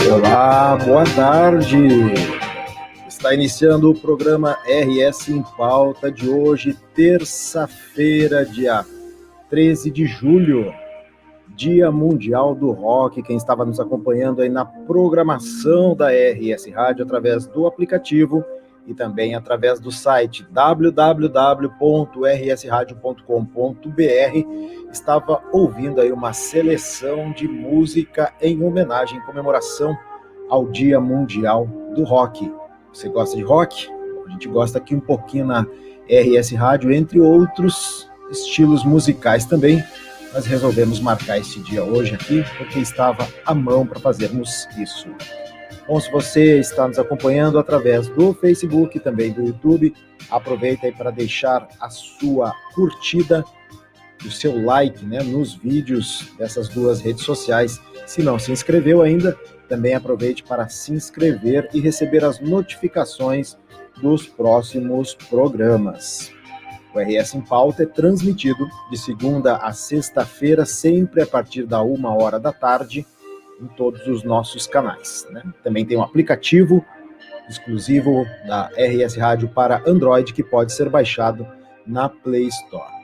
Olá, boa tarde. Está iniciando o programa RS em Pauta de hoje, terça-feira, dia 13 de julho, Dia Mundial do Rock. Quem estava nos acompanhando aí na programação da RS Rádio através do aplicativo e também através do site www.rsradio.com.br estava ouvindo aí uma seleção de música em homenagem, em comemoração ao Dia Mundial do Rock. Você gosta de rock? A gente gosta aqui um pouquinho na RS Rádio, entre outros estilos musicais também. Nós resolvemos marcar esse dia hoje aqui, porque estava à mão para fazermos isso. Bom, se você está nos acompanhando através do Facebook e também do YouTube, aproveita aí para deixar a sua curtida, o seu like, né, nos vídeos dessas duas redes sociais. Se não se inscreveu ainda, também aproveite para se inscrever e receber as notificações dos próximos programas. O RS em Pauta é transmitido de segunda a sexta-feira, sempre a partir da 1h da tarde, em todos os nossos canais, né? Também tem um aplicativo exclusivo da RS Rádio para Android, que pode ser baixado na Play Store.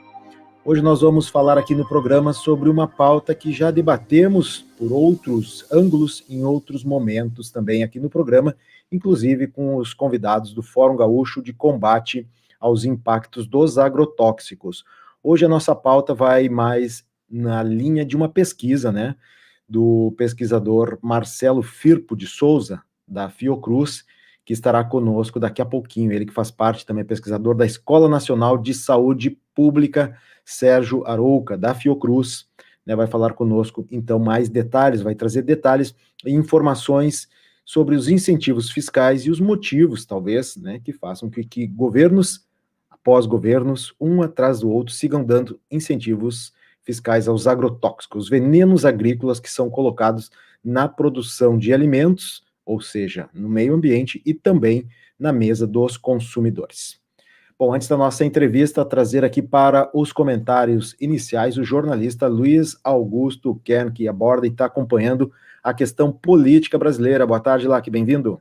Hoje nós vamos falar aqui no programa sobre uma pauta que já debatemos por outros ângulos, em outros momentos também aqui no programa, inclusive com os convidados do Fórum Gaúcho de Combate aos Impactos dos Agrotóxicos. Hoje a nossa pauta vai mais na linha de uma pesquisa, né, do pesquisador Marcelo Firpo de Souza, da Fiocruz, que estará conosco daqui a pouquinho. Ele que faz parte também, pesquisador da Escola Nacional de Saúde Pública, Sérgio Arouca, da Fiocruz, né, vai falar conosco, então, mais detalhes, vai trazer detalhes e informações sobre os incentivos fiscais e os motivos, talvez, né, que façam que governos, após governos, um atrás do outro, sigam dando incentivos fiscais aos agrotóxicos, venenos agrícolas que são colocados na produção de alimentos, ou seja, no meio ambiente e também na mesa dos consumidores. Bom, antes da nossa entrevista, trazer aqui para os comentários iniciais o jornalista Luiz Augusto Kern, que aborda e está acompanhando a questão política brasileira. Boa tarde, Lac, bem-vindo.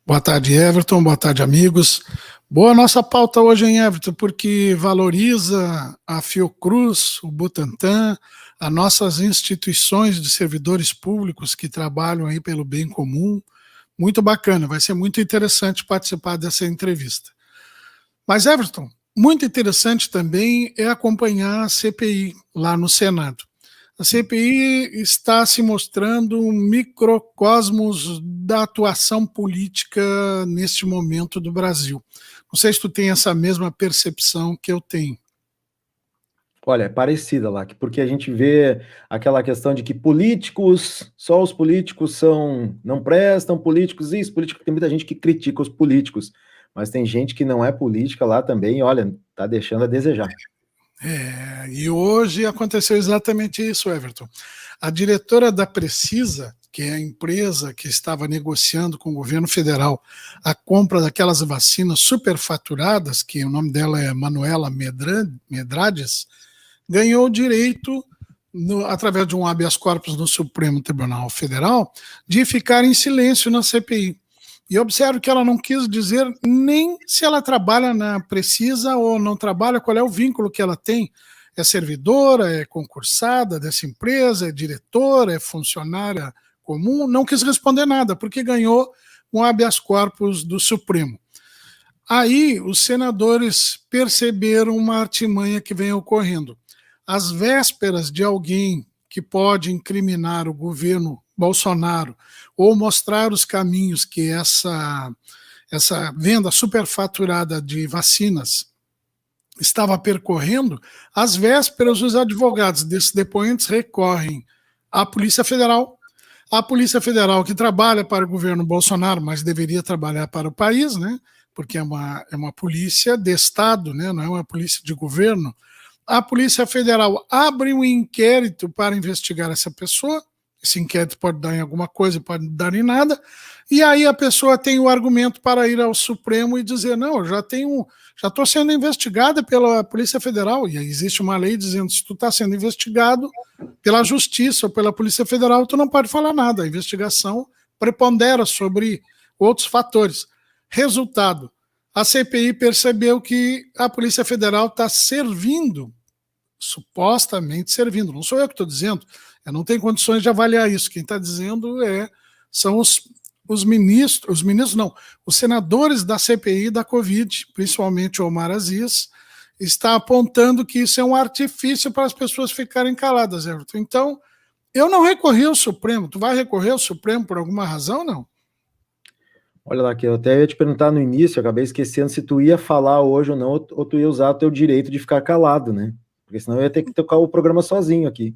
Boa tarde, Everton, boa tarde, amigos. Boa nossa pauta hoje, hein, Everton, porque valoriza a Fiocruz, o Butantan, as nossas instituições de servidores públicos que trabalham aí pelo bem comum. Muito bacana, vai ser muito interessante participar dessa entrevista. Mas, Everton, muito interessante também é acompanhar a CPI lá no Senado. A CPI está se mostrando um microcosmos da atuação política neste momento do Brasil. Não sei se tu tem essa mesma percepção que eu tenho. Olha, é parecida, Lac, porque a gente vê aquela questão de que políticos, só os políticos não prestam, políticos, isso, político, tem muita gente que critica os políticos, mas tem gente que não é política lá também, olha, tá deixando a desejar. E hoje aconteceu exatamente isso, Everton. A diretora da Precisa, que é a empresa que estava negociando com o governo federal a compra daquelas vacinas superfaturadas, que o nome dela é Manuela Medrades, ganhou o direito, através de um habeas corpus no Supremo Tribunal Federal, de ficar em silêncio na CPI. E observo que ela não quis dizer nem se ela trabalha na Precisa ou não trabalha, qual é o vínculo que ela tem. É servidora, é concursada dessa empresa, é diretora, é funcionária comum. Não quis responder nada, porque ganhou um habeas corpus do Supremo. Aí os senadores perceberam uma artimanha que vem ocorrendo. Às vésperas de alguém que pode incriminar o governo Bolsonaro ou mostrar os caminhos que essa venda superfaturada de vacinas estava percorrendo, às vésperas, os advogados desses depoentes recorrem à Polícia Federal. A Polícia Federal, que trabalha para o governo Bolsonaro, mas deveria trabalhar para o país, né? Porque é uma polícia de Estado, né? Não é uma polícia de governo. A Polícia Federal abre um inquérito para investigar essa pessoa. Esse inquérito pode dar em alguma coisa, pode dar em nada. E aí a pessoa tem o argumento para ir ao Supremo e dizer: não, eu já estou sendo investigada pela Polícia Federal. E aí existe uma lei dizendo: se tu está sendo investigado pela Justiça ou pela Polícia Federal, tu não pode falar nada. A investigação prepondera sobre outros fatores. Resultado: a CPI percebeu que a Polícia Federal está servindo, supostamente servindo, não sou eu que estou dizendo, eu não tenho condições de avaliar isso, quem está dizendo são os ministros não, os senadores da CPI da Covid, principalmente o Omar Aziz, está apontando que isso é um artifício para as pessoas ficarem caladas, Everton. Então, eu não recorri ao Supremo. Tu vai recorrer ao Supremo por alguma razão, não? Olha lá, que eu até ia te perguntar no início, eu acabei esquecendo se tu ia falar hoje ou não, ou tu ia usar o teu direito de ficar calado, né? Porque senão eu ia ter que tocar o programa sozinho aqui.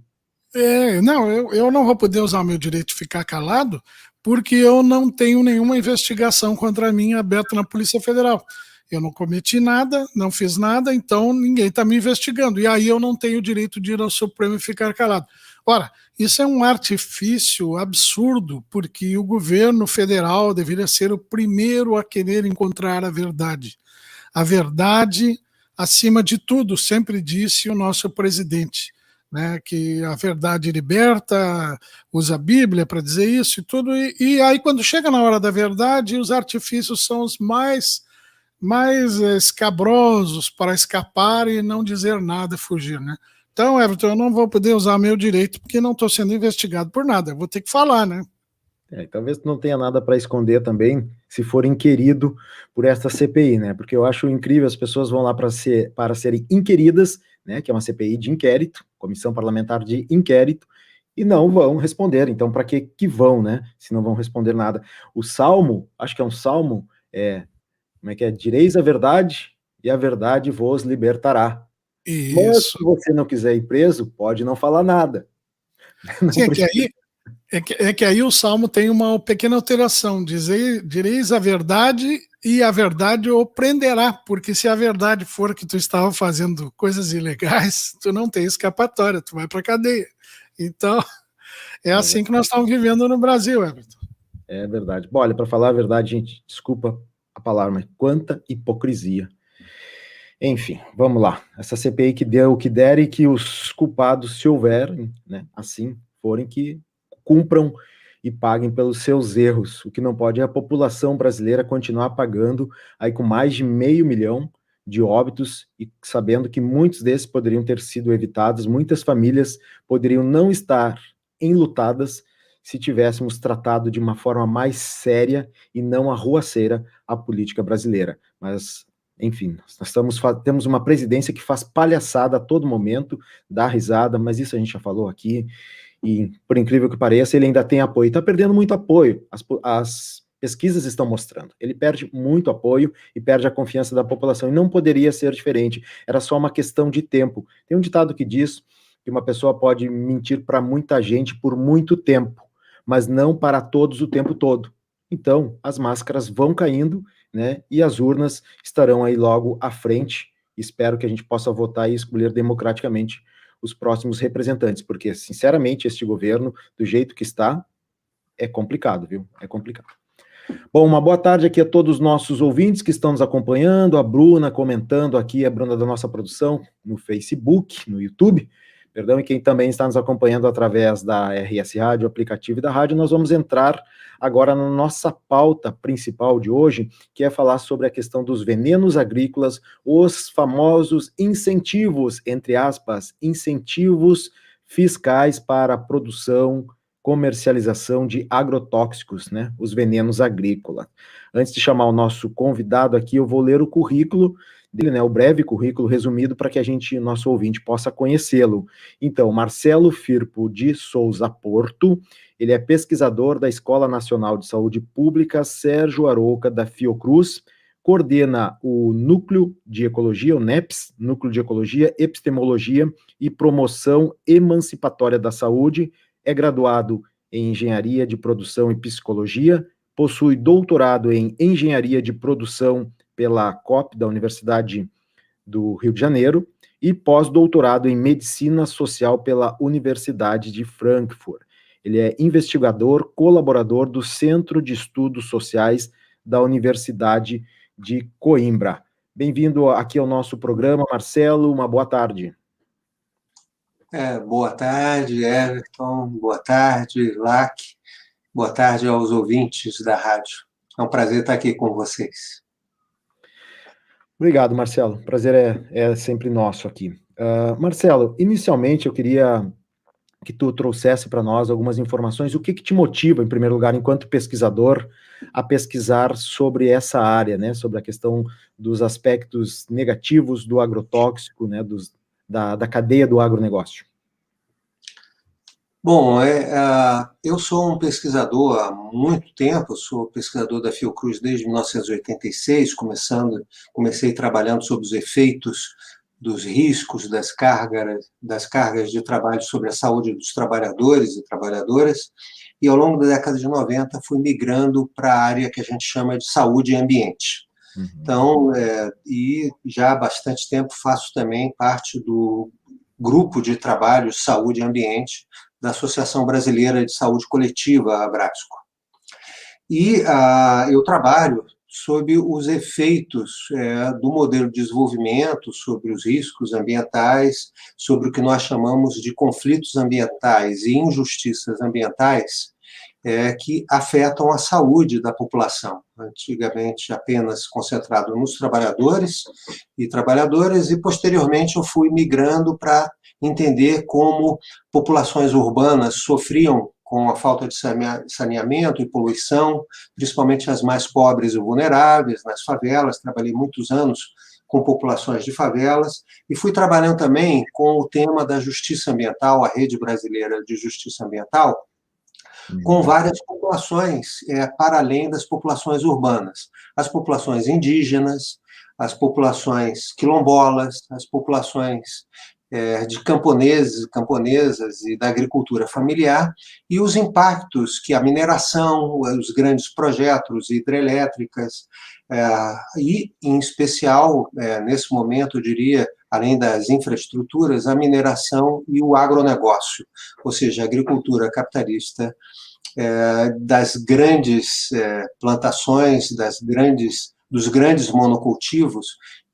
Não, eu não vou poder usar o meu direito de ficar calado, porque eu não tenho nenhuma investigação contra mim aberta na Polícia Federal. Eu não cometi nada, não fiz nada, então ninguém está me investigando. E aí eu não tenho o direito de ir ao Supremo e ficar calado. Ora, isso é um artifício absurdo, porque o governo federal deveria ser o primeiro a querer encontrar a verdade. A verdade, acima de tudo, sempre disse o nosso presidente, né, que a verdade liberta, usa a Bíblia para dizer isso e tudo, e aí quando chega na hora da verdade, os artifícios são os mais escabrosos para escapar e não dizer nada, fugir, né? Então, Everton, eu não vou poder usar meu direito porque não estou sendo investigado por nada, eu vou ter que falar, né? Talvez tu não tenha nada para esconder também, se for inquirido por esta CPI, né? Porque eu acho incrível, as pessoas vão lá para serem inquiridas, né? Que é uma CPI de inquérito, Comissão Parlamentar de Inquérito, e não vão responder. Então, para que vão, né? Se não vão responder nada. O salmo, acho que é um salmo, como é que é? Direis a verdade, e a verdade vos libertará. Mas Isso. se você não quiser ir preso, pode não falar nada. Não Sim, precisa. é que aí o Salmo tem uma pequena alteração, direis a verdade e a verdade o prenderá, porque se a verdade for que tu estava fazendo coisas ilegais, tu não tem escapatória, tu vai para cadeia. Então, é assim que nós estamos vivendo no Brasil, Everton. É verdade. Bom, olha, para falar a verdade, gente, desculpa a palavra, mas quanta hipocrisia. Enfim, vamos lá. Essa CPI que deu o que der e que os culpados, se houverem, né, assim forem, que cumpram e paguem pelos seus erros. O que não pode é a população brasileira continuar pagando aí com mais de 500 mil de óbitos e sabendo que muitos desses poderiam ter sido evitados, muitas famílias poderiam não estar enlutadas se tivéssemos tratado de uma forma mais séria e não arruaceira a política brasileira. Mas, enfim, temos uma presidência que faz palhaçada a todo momento, dá risada, mas isso a gente já falou aqui, e por incrível que pareça, ele ainda tem apoio. Está perdendo muito apoio, as pesquisas estão mostrando. Ele perde muito apoio e perde a confiança da população, e não poderia ser diferente, era só uma questão de tempo. Tem um ditado que diz que uma pessoa pode mentir para muita gente por muito tempo, mas não para todos o tempo todo. Então, as máscaras vão caindo, né, e as urnas estarão aí logo à frente. Espero que a gente possa votar e escolher democraticamente os próximos representantes, porque, sinceramente, este governo, do jeito que está, é complicado, viu? É complicado. Bom, uma boa tarde aqui a todos os nossos ouvintes que estão nos acompanhando, a Bruna comentando aqui, a Bruna da nossa produção, no Facebook, no YouTube, perdão, e quem também está nos acompanhando através da RS Rádio, aplicativo e da rádio. Nós vamos entrar agora na nossa pauta principal de hoje, que é falar sobre a questão dos venenos agrícolas, os famosos incentivos, entre aspas, incentivos fiscais para a produção, comercialização de agrotóxicos, né, os venenos agrícolas. Antes de chamar o nosso convidado aqui, eu vou ler o currículo dele, né, o breve currículo resumido para que nosso ouvinte possa conhecê-lo. Então, Marcelo Firpo de Souza Porto, ele é pesquisador da Escola Nacional de Saúde Pública Sérgio Arouca da Fiocruz, coordena o Núcleo de Ecologia, o NEPS, Núcleo de Ecologia, Epistemologia e Promoção Emancipatória da Saúde, é graduado em Engenharia de Produção e Psicologia, possui doutorado em Engenharia de Produção pela COP, da Universidade do Rio de Janeiro, e pós-doutorado em Medicina Social pela Universidade de Frankfurt. Ele é investigador, colaborador do Centro de Estudos Sociais da Universidade de Coimbra. Bem-vindo aqui ao nosso programa, Marcelo, uma boa tarde. Boa tarde, Everton, boa tarde, Lac, boa tarde aos ouvintes da rádio. É um prazer estar aqui com vocês. Obrigado, Marcelo. O prazer é sempre nosso aqui. Marcelo, inicialmente eu queria que tu trouxesse para nós algumas informações. O que te motiva, em primeiro lugar, enquanto pesquisador, a pesquisar sobre essa área, né? Sobre a questão dos aspectos negativos do agrotóxico, né? Da cadeia do agronegócio. Bom, eu sou um pesquisador há muito tempo, eu sou pesquisador da Fiocruz desde 1986, comecei trabalhando sobre os efeitos dos riscos das cargas de trabalho sobre a saúde dos trabalhadores e trabalhadoras, e ao longo da década de 90 fui migrando para a área que a gente chama de saúde e ambiente. Uhum. Então, e já há bastante tempo faço também parte do grupo de trabalho Saúde e Ambiente da Associação Brasileira de Saúde Coletiva, a Abrasco. E eu trabalho sobre os efeitos do modelo de desenvolvimento, sobre os riscos ambientais, sobre o que nós chamamos de conflitos ambientais e injustiças ambientais que afetam a saúde da população. Antigamente apenas concentrado nos trabalhadores, e posteriormente eu fui migrando para entender como populações urbanas sofriam com a falta de saneamento e poluição, principalmente as mais pobres e vulneráveis, nas favelas. Trabalhei muitos anos com populações de favelas, e fui trabalhando também com o tema da justiça ambiental, a Rede Brasileira de Justiça Ambiental, com várias populações, para além das populações urbanas. As populações indígenas, as populações quilombolas, as populações de camponeses, camponesas e da agricultura familiar, e os impactos que a mineração, os grandes projetos hidrelétricas, e, em especial, nesse momento, eu diria, além das infraestruturas, a mineração e o agronegócio, ou seja, a agricultura capitalista, das grandes plantações, dos grandes monocultivos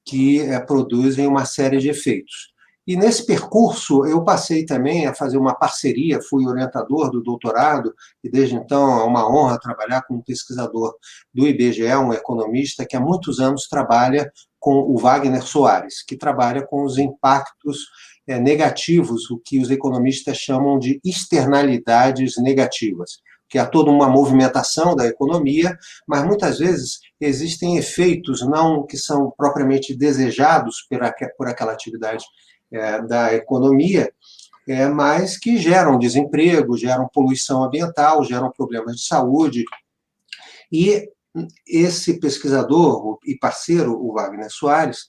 que produzem uma série de efeitos. E nesse percurso eu passei também a fazer uma parceria, fui orientador do doutorado, e desde então é uma honra trabalhar com um pesquisador do IBGE, um economista que há muitos anos trabalha com o Wagner Soares, que trabalha com os impactos negativos, o que os economistas chamam de externalidades negativas, que há toda uma movimentação da economia, mas muitas vezes existem efeitos não que são propriamente desejados por aquela atividade da economia, mas que geram desemprego, geram poluição ambiental, geram problemas de saúde. E esse pesquisador e parceiro, o Wagner Soares,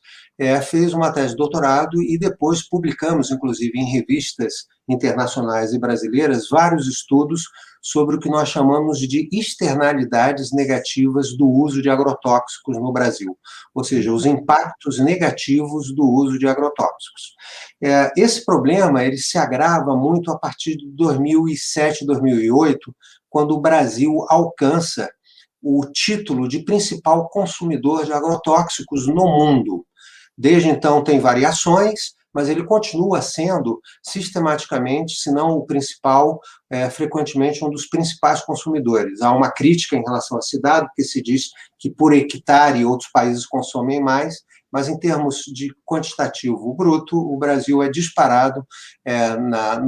fez uma tese de doutorado e depois publicamos, inclusive, em revistas internacionais e brasileiras, vários estudos sobre o que nós chamamos de externalidades negativas do uso de agrotóxicos no Brasil, ou seja, os impactos negativos do uso de agrotóxicos. Esse problema ele se agrava muito a partir de 2007, 2008, quando o Brasil alcança o título de principal consumidor de agrotóxicos no mundo. Desde então tem variações, mas ele continua sendo sistematicamente, se não o principal, frequentemente um dos principais consumidores. Há uma crítica em relação a esse dado, porque se diz que por hectare outros países consomem mais, mas em termos de quantitativo bruto, o Brasil é disparado,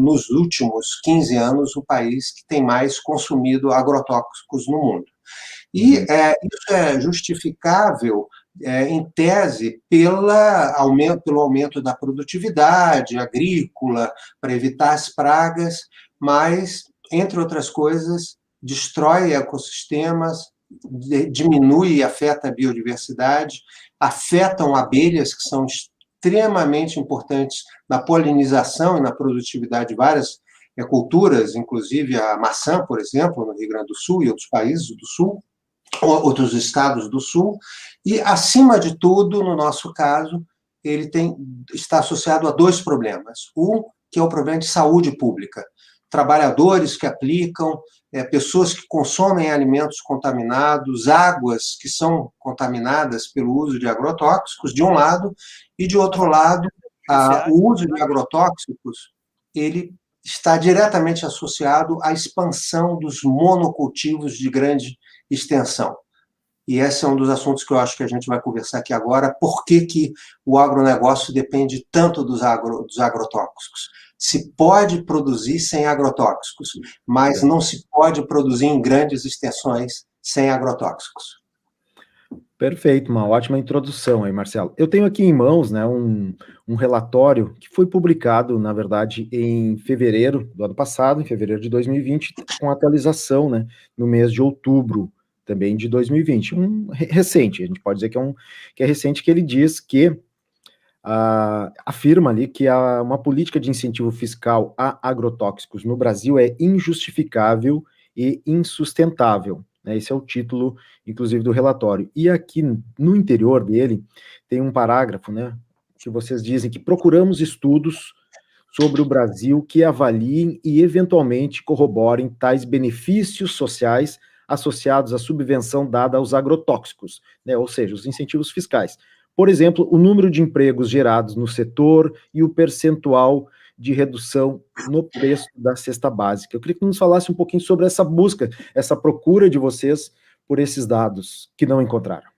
nos últimos 15 anos, o país que tem mais consumido agrotóxicos no mundo. E isso é justificável, em tese, pelo aumento da produtividade agrícola, para evitar as pragas, mas, entre outras coisas, destrói ecossistemas, diminui e afeta a biodiversidade, afetam abelhas, que são extremamente importantes na polinização e na produtividade de várias culturas, inclusive a maçã, por exemplo, no Rio Grande do Sul e outros países do Sul, outros estados do Sul, e, acima de tudo, no nosso caso, ele está associado a dois problemas. Um, que é o problema de saúde pública. Trabalhadores que aplicam, pessoas que consomem alimentos contaminados, águas que são contaminadas pelo uso de agrotóxicos, de um lado, e, de outro lado, o uso de agrotóxicos, ele está diretamente associado à expansão dos monocultivos de grande extensão. E esse é um dos assuntos que eu acho que a gente vai conversar aqui agora. Por que o agronegócio depende tanto dos agrotóxicos? Se pode produzir sem agrotóxicos, mas não se pode produzir em grandes extensões sem agrotóxicos. Perfeito, uma ótima introdução aí, Marcelo. Eu tenho aqui em mãos, né, um relatório que foi publicado, na verdade, em fevereiro do ano passado, em fevereiro de 2020, com atualização, né, no mês de outubro também de 2020. Recente, a gente pode dizer que é recente, que ele diz que afirma ali que uma política de incentivo fiscal a agrotóxicos no Brasil é injustificável e insustentável. Esse é o título, inclusive, do relatório. E aqui no interior dele tem um parágrafo, né, que vocês dizem que procuramos estudos sobre o Brasil que avaliem e eventualmente corroborem tais benefícios sociais associados à subvenção dada aos agrotóxicos, né, ou seja, os incentivos fiscais. Por exemplo, o número de empregos gerados no setor e o percentual de redução no preço da cesta básica. Eu queria que nos falasse um pouquinho sobre essa busca, essa procura de vocês por esses dados que não encontraram.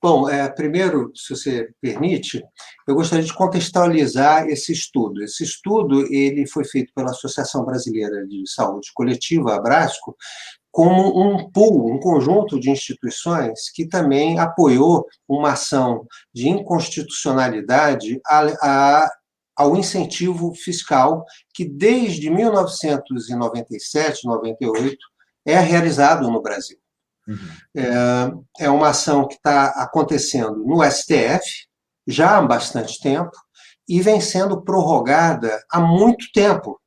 Bom, primeiro, se você permite, eu gostaria de contextualizar esse estudo. Esse estudo ele foi feito pela Associação Brasileira de Saúde Coletiva, a Abrasco, como um pool, um conjunto de instituições que também apoiou uma ação de inconstitucionalidade ao incentivo fiscal que, desde 1997, 98, é realizado no Brasil. É uma ação que está acontecendo no STF já há bastante tempo e vem sendo prorrogada há muito tempo.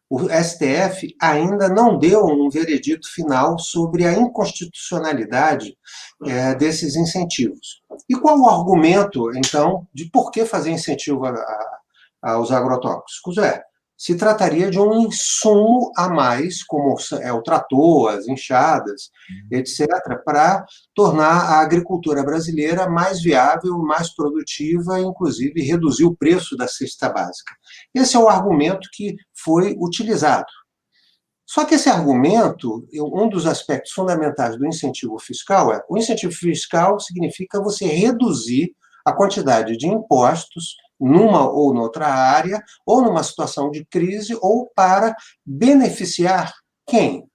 O STF ainda não deu um veredito final sobre a inconstitucionalidade desses incentivos. E qual o argumento, então, de por que fazer incentivo aos agrotóxicos? Se trataria de um insumo a mais, como o trator, as enxadas, etc., para tornar a agricultura brasileira mais viável, mais produtiva, inclusive reduzir o preço da cesta básica. Esse é o argumento que foi utilizado. Só que esse argumento, um dos aspectos fundamentais do incentivo fiscal o incentivo fiscal significa você reduzir a quantidade de impostos numa ou noutra área, ou numa situação de crise, ou para beneficiar quem?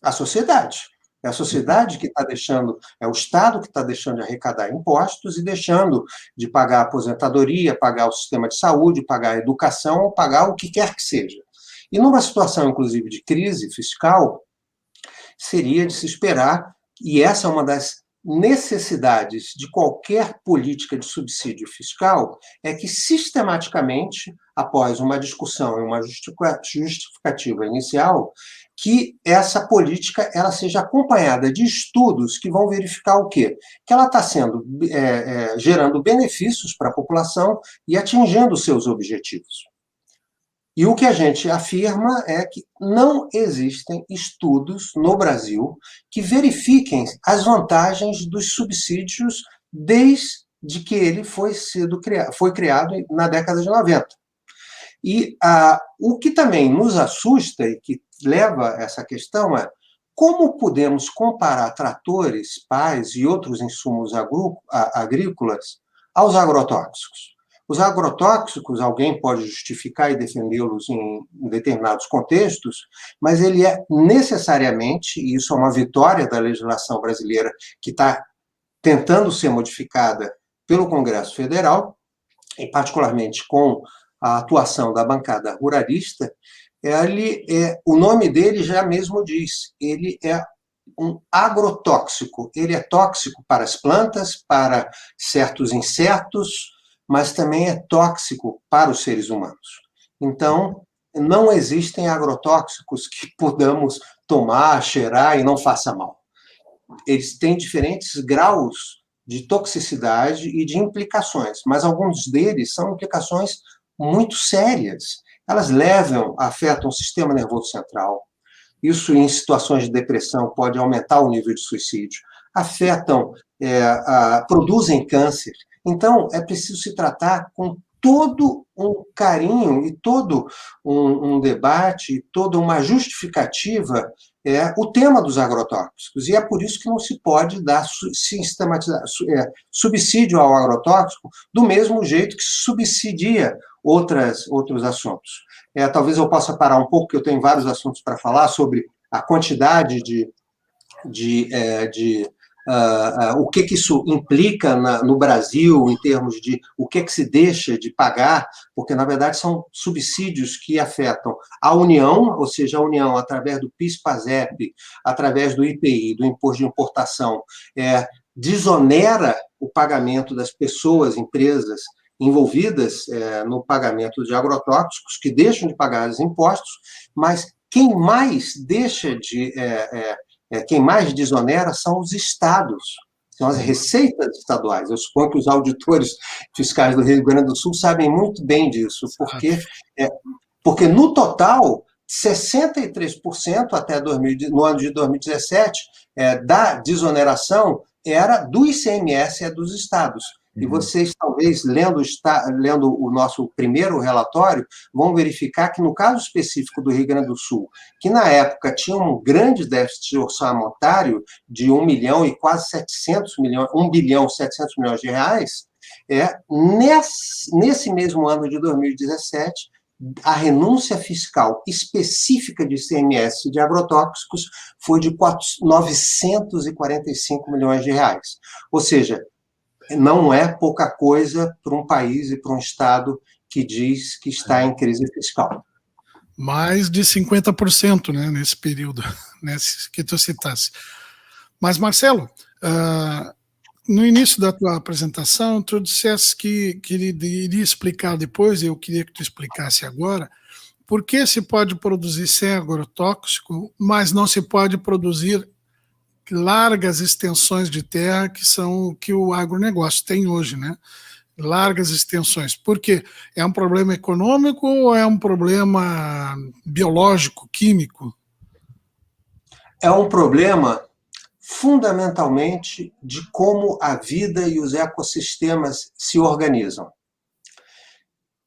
A sociedade. É a sociedade que está deixando, é o Estado que está deixando de arrecadar impostos e deixando de pagar a aposentadoria, pagar o sistema de saúde, pagar a educação, ou pagar o que quer que seja. E numa situação, inclusive, de crise fiscal, seria de se esperar, e essa é uma das necessidades de qualquer política de subsídio fiscal, é que, sistematicamente, após uma discussão e uma justificativa inicial, que essa política ela seja acompanhada de estudos que vão verificar o quê? Que ela está gerando benefícios para a população e atingindo seus objetivos. E o que a gente afirma é que não existem estudos no Brasil que verifiquem as vantagens dos subsídios desde que ele foi criado na década de 90. E o que também nos assusta e que leva a essa questão é como podemos comparar tratores, pás e outros insumos agrícolas aos agrotóxicos. Os agrotóxicos, alguém pode justificar e defendê-los em determinados contextos, mas ele é necessariamente, e isso é uma vitória da legislação brasileira que está tentando ser modificada pelo Congresso Federal, e particularmente com a atuação da bancada ruralista, o nome dele já mesmo diz, ele é um agrotóxico. Ele é tóxico para as plantas, para certos insetos, mas também é tóxico para os seres humanos. Então, não existem agrotóxicos que podamos tomar, cheirar e não faça mal. Eles têm diferentes graus de toxicidade e de implicações, mas alguns deles são implicações muito sérias. Elas afetam o sistema nervoso central. Isso, em situações de depressão, pode aumentar o nível de suicídio. Produzem câncer. Então, é preciso se tratar com todo um carinho e todo um debate, toda uma justificativa o tema dos agrotóxicos. E é por isso que não se pode dar subsídio ao agrotóxico do mesmo jeito que se subsidia outros assuntos. Talvez eu possa parar um pouco, porque eu tenho vários assuntos para falar sobre a quantidade o que isso implica no Brasil, em termos de o que se deixa de pagar, porque, na verdade, são subsídios que afetam a União, ou seja, a União, através do PIS/PASEP, através do IPI, do Imposto de Importação, desonera o pagamento das pessoas, empresas envolvidas no pagamento de agrotóxicos, que deixam de pagar os impostos, mas quem mais quem mais desonera são os estados, são as receitas estaduais. Eu suponho que os auditores fiscais do Rio Grande do Sul sabem muito bem disso, porque no total, 63% no ano de 2017 da desoneração era do ICMS, dos estados. E vocês, talvez, lendo o nosso primeiro relatório, vão verificar que, no caso específico do Rio Grande do Sul, que na época tinha um grande déficit orçamentário de 1 bilhão e quase 700 milhões, 1 bilhão 700 milhões de reais, nesse mesmo ano de 2017, a renúncia fiscal específica de ICMS de agrotóxicos foi de 945 milhões de reais. Ou seja, não é pouca coisa para um país e para um Estado que diz que está em crise fiscal. Mais de 50%, né, nesse período, que tu citasse. Mas, Marcelo, no início da tua apresentação, tu disseste que iria explicar depois, e eu queria que tu explicasse agora, por que se pode produzir sem agrotóxico, mas não se pode produzir largas extensões de terra, que são o que o agronegócio tem hoje, né? Largas extensões. Por quê? É um problema econômico ou é um problema biológico, químico? É um problema, fundamentalmente, de como a vida e os ecossistemas se organizam.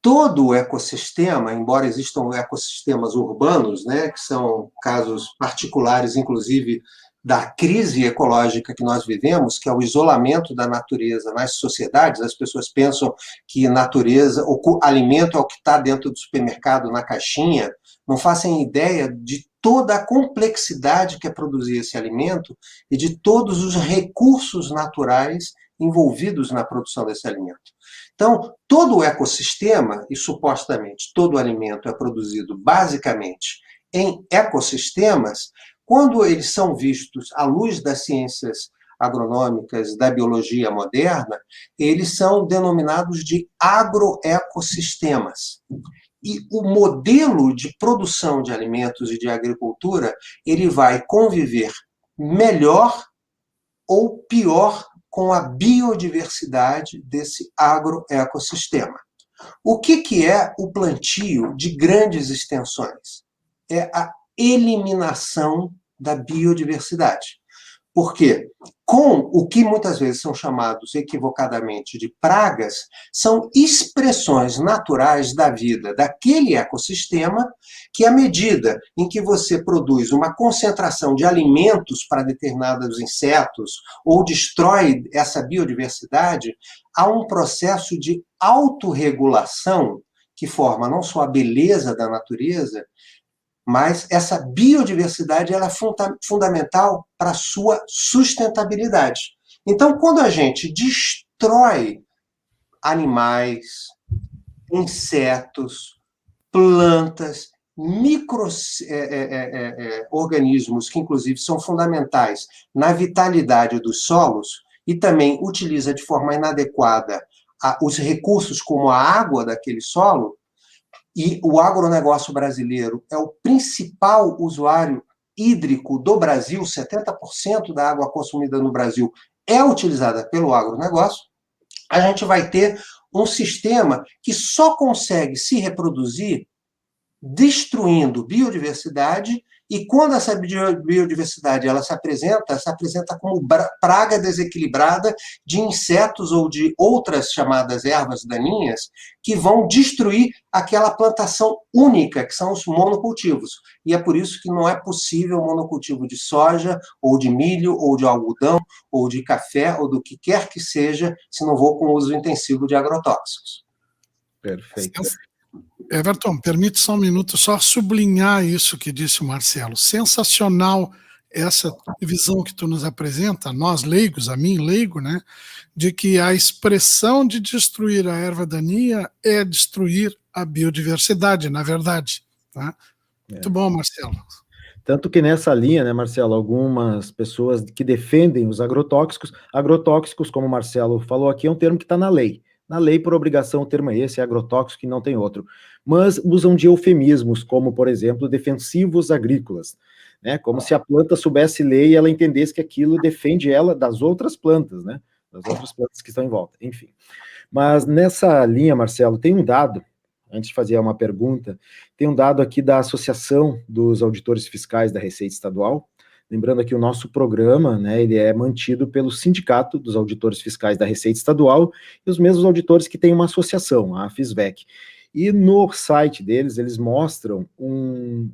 Todo o ecossistema, embora existam ecossistemas urbanos, né, que são casos particulares, inclusive, da crise ecológica que nós vivemos, que é o isolamento da natureza nas sociedades. As pessoas pensam que natureza, ou alimento é o que está dentro do supermercado, na caixinha, não fazem ideia de toda a complexidade que é produzir esse alimento e de todos os recursos naturais envolvidos na produção desse alimento. Então, todo o ecossistema, e supostamente todo o alimento é produzido basicamente em ecossistemas, quando eles são vistos à luz das ciências agronômicas, da biologia moderna, eles são denominados de agroecossistemas. E o modelo de produção de alimentos e de agricultura, ele vai conviver melhor ou pior com a biodiversidade desse agroecossistema. O que é o plantio de grandes extensões? É a eliminação da biodiversidade. Porque, com o que muitas vezes são chamados equivocadamente de pragas, são expressões naturais da vida daquele ecossistema que, à medida em que você produz uma concentração de alimentos para determinados insetos ou destrói essa biodiversidade, há um processo de autorregulação que forma não só a beleza da natureza, mas essa biodiversidade ela é fundamental para a sua sustentabilidade. Então, quando a gente destrói animais, insetos, plantas organismos que, inclusive, são fundamentais na vitalidade dos solos e também utiliza de forma inadequada os recursos como a água daquele solo, e o agronegócio brasileiro é o principal usuário hídrico do Brasil, 70% da água consumida no Brasil é utilizada pelo agronegócio, a gente vai ter um sistema que só consegue se reproduzir destruindo biodiversidade, e quando essa biodiversidade ela se apresenta como praga desequilibrada de insetos ou de outras chamadas ervas daninhas que vão destruir aquela plantação única, que são os monocultivos. E é por isso que não é possível o monocultivo de soja, ou de milho, ou de algodão, ou de café, ou do que quer que seja, se não for com o uso intensivo de agrotóxicos. Perfeito. Everton, permite só um minuto, só sublinhar isso que disse o Marcelo. Sensacional essa visão que tu nos apresenta, nós leigos, a mim leigo, né, de que a expressão de destruir a erva daninha é destruir a biodiversidade, na verdade. Tá? Muito bom, Marcelo. Tanto que nessa linha, né, Marcelo, algumas pessoas que defendem os agrotóxicos, como o Marcelo falou aqui, é um termo que está na lei. Na lei, por obrigação, o termo é esse, é agrotóxico e não tem outro. Mas usam de eufemismos, como, por exemplo, defensivos agrícolas, né? Como se a planta soubesse ler e ela entendesse que aquilo defende ela das outras plantas, né? Das outras plantas que estão em volta, enfim. Mas nessa linha, Marcelo, tem um dado, antes de fazer uma pergunta, tem um dado aqui da Associação dos Auditores Fiscais da Receita Estadual. Lembrando aqui, o nosso programa, né, ele é mantido pelo Sindicato dos Auditores Fiscais da Receita Estadual e os mesmos auditores que têm uma associação, a FISVEC. E no site deles, eles mostram um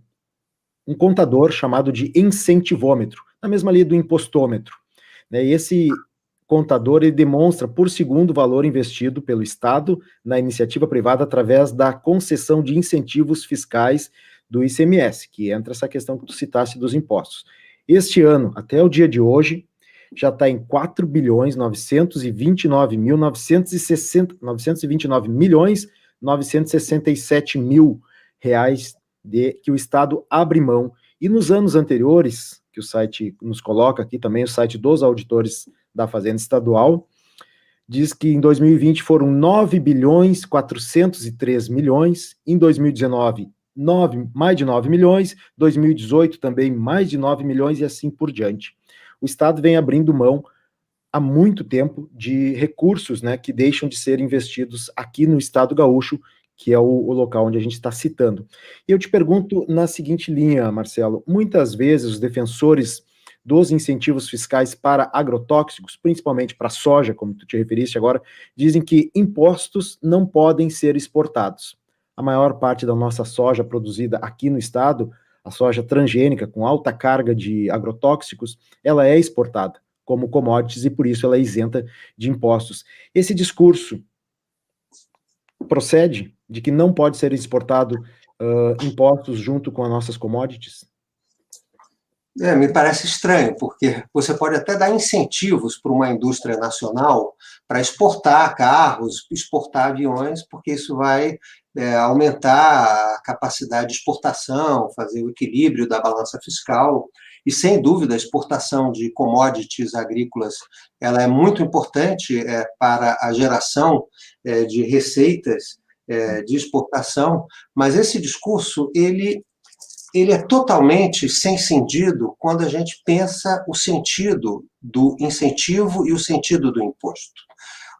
contador chamado de incentivômetro, na mesma linha do impostômetro. Né, e esse contador, ele demonstra por segundo o valor investido pelo Estado na iniciativa privada através da concessão de incentivos fiscais do ICMS, que entra essa questão que tu citaste dos impostos. Este ano, até o dia de hoje, já está em 4.929.967.000 reais que o Estado abre mão. E nos anos anteriores, que o site nos coloca aqui também, o site dos auditores da Fazenda Estadual, diz que em 2020 foram 9.403.000.000, em 2019 mais de 9 milhões, 2018 também mais de 9 milhões e assim por diante. O Estado vem abrindo mão há muito tempo de recursos, né, que deixam de ser investidos aqui no Estado gaúcho, que é o local onde a gente está citando. E eu te pergunto na seguinte linha, Marcelo, muitas vezes os defensores dos incentivos fiscais para agrotóxicos, principalmente para soja, como tu te referiste agora, dizem que impostos não podem ser exportados. A maior parte da nossa soja produzida aqui no estado, a soja transgênica com alta carga de agrotóxicos, ela é exportada como commodities e por isso ela é isenta de impostos. Esse discurso procede de que não pode ser exportado impostos junto com as nossas commodities? Me parece estranho, porque você pode até dar incentivos para uma indústria nacional para exportar carros, exportar aviões, porque isso vai aumentar a capacidade de exportação, fazer o equilíbrio da balança fiscal. E, sem dúvida, a exportação de commodities agrícolas ela é muito importante para a geração de receitas de exportação, mas esse discurso, ele é totalmente sem sentido quando a gente pensa o sentido do incentivo e o sentido do imposto.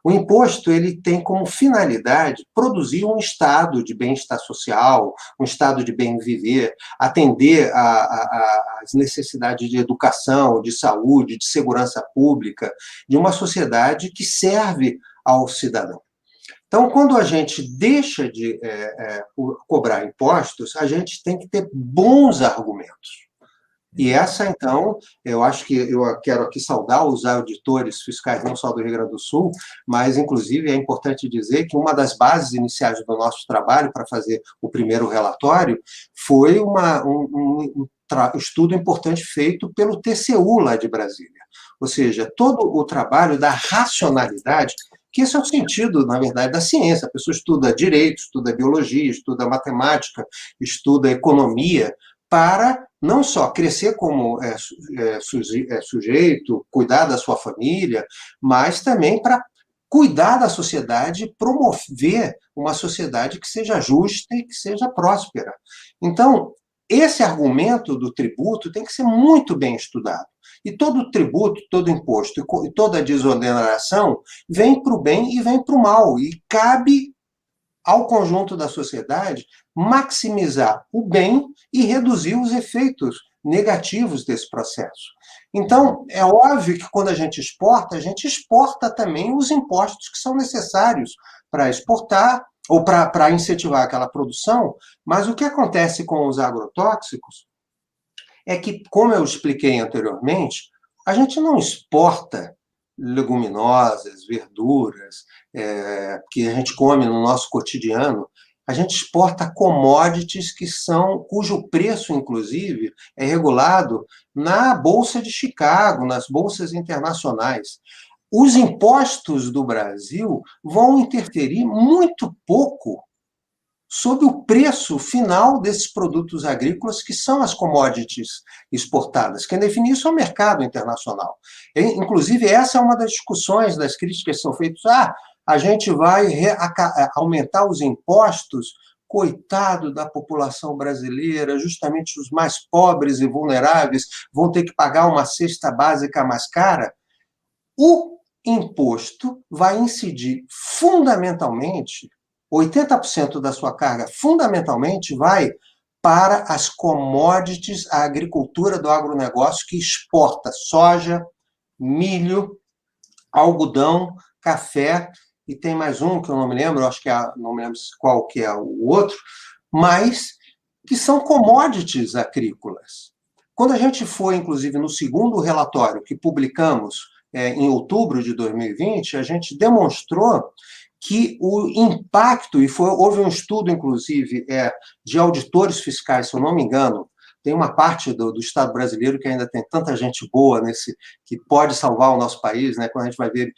O imposto ele tem como finalidade produzir um estado de bem-estar social, um estado de bem-viver, atender às necessidades de educação, de saúde, de segurança pública, de uma sociedade que serve ao cidadão. Então, quando a gente deixa de cobrar impostos, a gente tem que ter bons argumentos. E essa, então, eu acho que eu quero aqui saudar os auditores fiscais, não só do Rio Grande do Sul, mas, inclusive, é importante dizer que uma das bases iniciais do nosso trabalho para fazer o primeiro relatório foi um estudo importante feito pelo TCU lá de Brasília. Ou seja, todo o trabalho da racionalidade que esse é o sentido, na verdade, da ciência. A pessoa estuda direito, estuda biologia, estuda matemática, estuda economia, para não só crescer como sujeito, cuidar da sua família, mas também para cuidar da sociedade e promover uma sociedade que seja justa e que seja próspera. Então, esse argumento do tributo tem que ser muito bem estudado. E todo tributo, todo imposto e toda desoneração vem para o bem e vem para o mal. E cabe ao conjunto da sociedade maximizar o bem e reduzir os efeitos negativos desse processo. Então, é óbvio que quando a gente exporta também os impostos que são necessários para exportar ou para incentivar aquela produção, mas o que acontece com os agrotóxicos é que, como eu expliquei anteriormente, a gente não exporta leguminosas, verduras, que a gente come no nosso cotidiano. A gente exporta commodities cujo preço, inclusive, é regulado na Bolsa de Chicago, nas bolsas internacionais. Os impostos do Brasil vão interferir muito pouco sobre o preço final desses produtos agrícolas, que são as commodities exportadas. Quem define isso é o mercado internacional. Inclusive, essa é uma das discussões, das críticas que são feitas. A gente vai aumentar os impostos, coitado da população brasileira, justamente os mais pobres e vulneráveis vão ter que pagar uma cesta básica mais cara. O imposto vai incidir fundamentalmente, 80% da sua carga fundamentalmente vai para as commodities, a agricultura do agronegócio que exporta soja, milho, algodão, café, e tem mais um que eu não me lembro, acho que não me lembro qual que é o outro, mas que são commodities agrícolas. Quando a gente foi, inclusive, no segundo relatório que publicamos em outubro de 2020, a gente demonstrou que o impacto, e houve um estudo, inclusive, de auditores fiscais, se eu não me engano, tem uma parte do Estado brasileiro que ainda tem tanta gente boa que pode salvar o nosso país, né? Quando a gente vai ver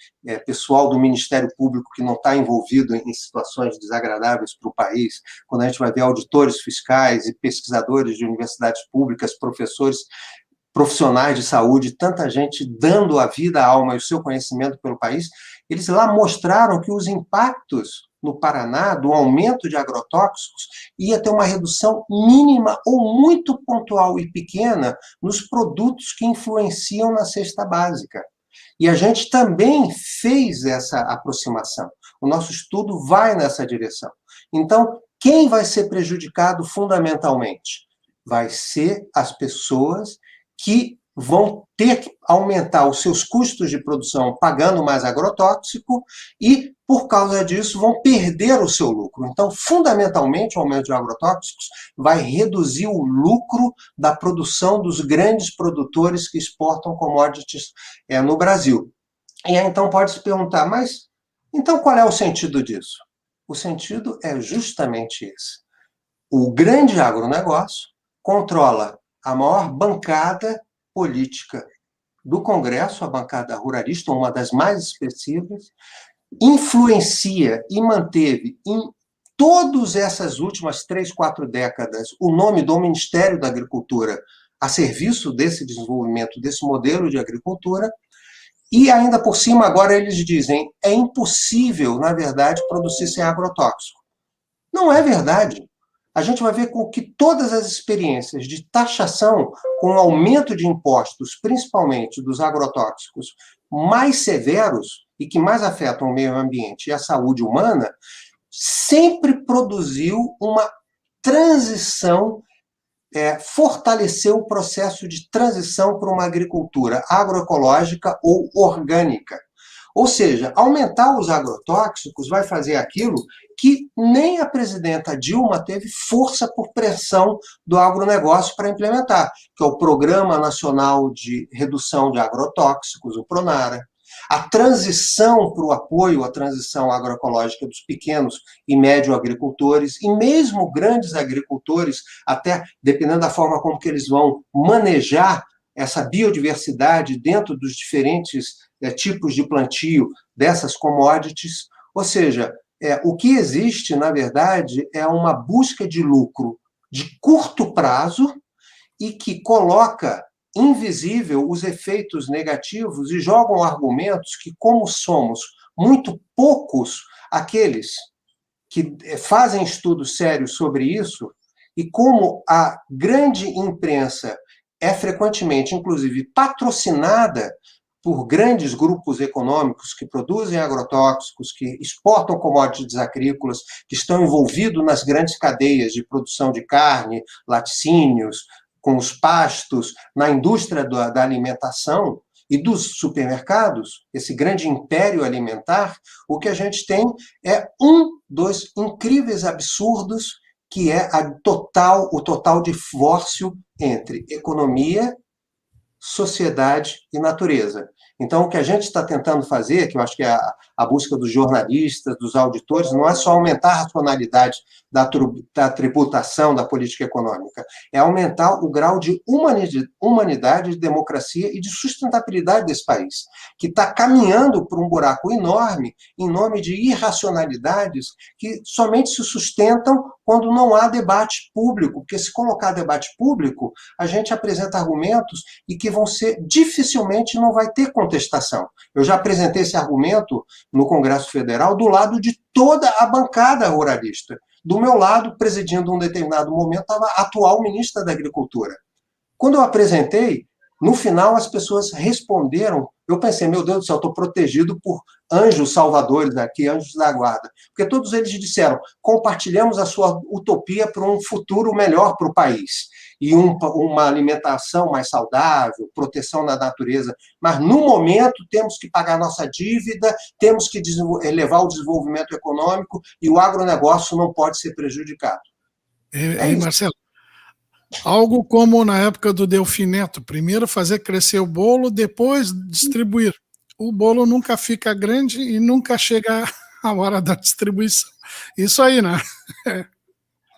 pessoal do Ministério Público que não está envolvido em situações desagradáveis para o país, quando a gente vai ver auditores fiscais e pesquisadores de universidades públicas, professores, profissionais de saúde, tanta gente dando a vida, a alma e o seu conhecimento pelo país, eles lá mostraram que os impactos no Paraná do aumento de agrotóxicos ia ter uma redução mínima ou muito pontual e pequena nos produtos que influenciam na cesta básica. E a gente também fez essa aproximação. O nosso estudo vai nessa direção. Então, quem vai ser prejudicado fundamentalmente? Vai ser as pessoas que vão ter que aumentar os seus custos de produção pagando mais agrotóxico e, por causa disso, vão perder o seu lucro. Então, fundamentalmente, o aumento de agrotóxicos vai reduzir o lucro da produção dos grandes produtores que exportam commodities no Brasil. E aí, então, pode se perguntar, mas, então, qual é o sentido disso? O sentido é justamente esse. O grande agronegócio controla a maior bancada política do Congresso, a bancada ruralista, uma das mais expressivas, influencia e manteve em todas essas últimas 3, 4 décadas o nome do Ministério da Agricultura a serviço desse desenvolvimento, desse modelo de agricultura, e ainda por cima agora eles dizem é impossível, na verdade, produzir sem agrotóxico. Não é verdade. A gente vai ver com que todas as experiências de taxação com aumento de impostos, principalmente dos agrotóxicos, mais severos e que mais afetam o meio ambiente e a saúde humana, sempre produziu uma transição, fortaleceu o processo de transição para uma agricultura agroecológica ou orgânica. Ou seja, aumentar os agrotóxicos vai fazer aquilo que nem a presidenta Dilma teve força por pressão do agronegócio para implementar, que é o Programa Nacional de Redução de Agrotóxicos, o PRONARA, a transição para o apoio à transição agroecológica dos pequenos e médio agricultores, e mesmo grandes agricultores, até dependendo da forma como que eles vão manejar essa biodiversidade dentro dos diferentes tipos de plantio dessas commodities. Ou seja, o que existe, na verdade, é uma busca de lucro de curto prazo e que coloca invisível os efeitos negativos e jogam argumentos que, como somos muito poucos aqueles que fazem estudos sérios sobre isso, e como a grande imprensa é frequentemente, inclusive, patrocinada por grandes grupos econômicos que produzem agrotóxicos, que exportam commodities agrícolas, que estão envolvidos nas grandes cadeias de produção de carne, laticínios, com os pastos, na indústria da alimentação e dos supermercados, esse grande império alimentar, o que a gente tem é um dos incríveis absurdos que é o total divórcio entre economia, sociedade e natureza. Então, o que a gente está tentando fazer, que eu acho que é a busca dos jornalistas, dos auditores, não é só aumentar a racionalidade da tributação da política econômica, é aumentar o grau de humanidade, de democracia e de sustentabilidade desse país, que está caminhando por um buraco enorme em nome de irracionalidades que somente se sustentam quando não há debate público, porque se colocar debate público, a gente apresenta argumentos e que vão ser, dificilmente não vai ter contestação. Eu já apresentei esse argumento no Congresso Federal do lado de toda a bancada ruralista. Do meu lado, presidindo um determinado momento, estava a atual ministra da Agricultura. Quando eu apresentei, no final as pessoas responderam, eu pensei, meu Deus do céu, estou protegido por anjos salvadores aqui, anjos da guarda. Porque todos eles disseram, compartilhamos a sua utopia para um futuro melhor para o país. E uma alimentação mais saudável, proteção da natureza. Mas, no momento, temos que pagar nossa dívida, temos que levar o desenvolvimento econômico e o agronegócio não pode ser prejudicado. Marcelo, algo como na época do Delfim Neto, primeiro fazer crescer o bolo, depois distribuir. O bolo nunca fica grande e nunca chega a hora da distribuição. Isso aí, né?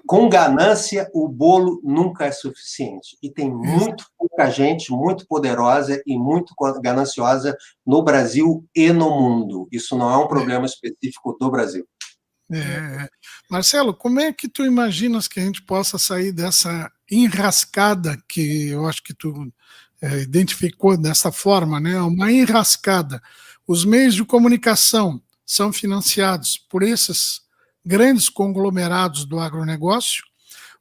Com ganância, o bolo nunca é suficiente. E tem muito pouca gente muito poderosa e muito gananciosa no Brasil e no mundo. Isso não é um problema específico do Brasil. Marcelo, como é que tu imaginas que a gente possa sair dessa enrascada que eu acho que tu identificou dessa forma, né? Uma enrascada. Os meios de comunicação são financiados por esses grandes conglomerados do agronegócio.